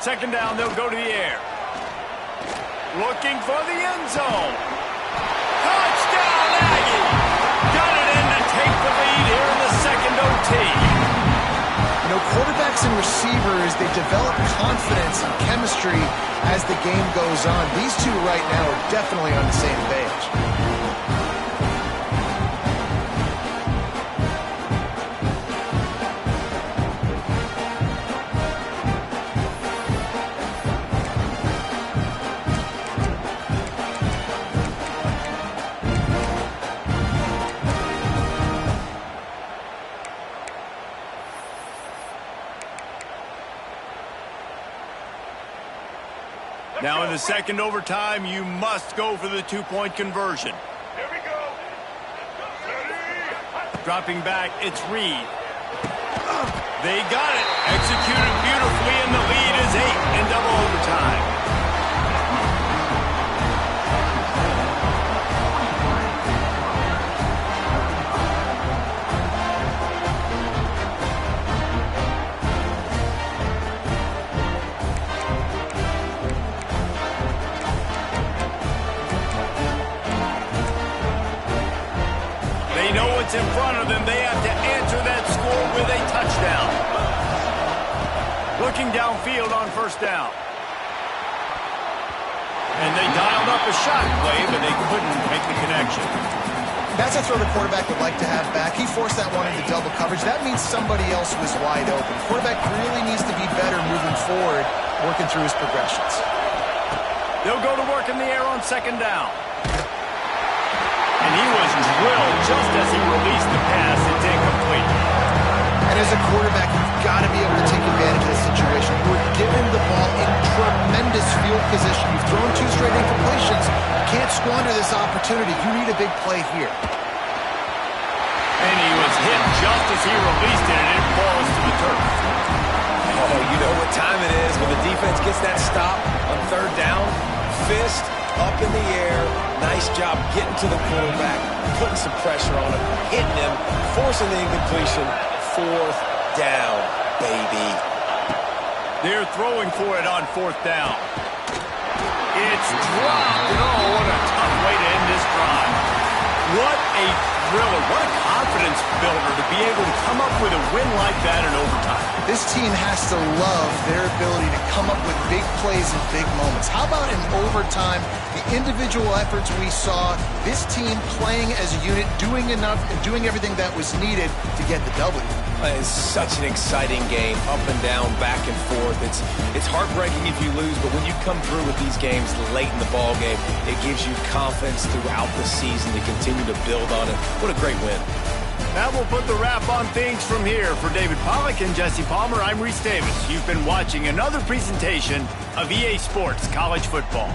2nd down, they'll go to the air. Looking for the end zone. Touchdown, Aggie! Got it in to take the lead here in the 2nd OT. You know, quarterbacks and receivers, they develop confidence and chemistry as the game goes on. These two right now are definitely on the same page. Now in the second overtime, you must go for the two-point conversion. Here we go. Dropping back, it's Reed. They got it. Executed beautifully, and the lead is 8 in double overtime. They know what's in front of them. They have to answer that score with a touchdown. Looking downfield on first down. And they dialed up a shot play, but they couldn't make the connection. That's a throw the quarterback would like to have back. He forced that one into double coverage. That means somebody else was wide open. Quarterback really needs to be better moving forward, working through his progressions. They'll go to work in the air on second down. And he was drilled just as he released the pass. It's incomplete. And as a quarterback, you've got to be able to take advantage of this situation. You were given the ball in tremendous field position. You've thrown 2 straight incompletions. You can't squander this opportunity. You need a big play here. And he was hit just as he released it, and it falls to the turf. Oh, you know what time it is when the defense gets that stop on third down. Fist up in the air. Nice job getting to the quarterback, putting some pressure on him, hitting him, forcing the incompletion. 4th down, baby. They're throwing for it on 4th down. It's dropped, and oh, what a tough way to end this drive. What a thriller, what a confidence builder to be able to come up with a win like that in overtime. This team has to love their ability to come up with big plays in big moments. How about in overtime, the individual efforts we saw, this team playing as a unit, doing enough and doing everything that was needed to get the W. It's such an exciting game, up and down, back and forth. It's heartbreaking if you lose, but when you come through with these games late in the ball game, it gives you confidence throughout the season to continue to build on it. What a great win. That will put the wrap on things from here. For David Pollack and Jesse Palmer, I'm Reese Davis. You've been watching another presentation of EA Sports College Football.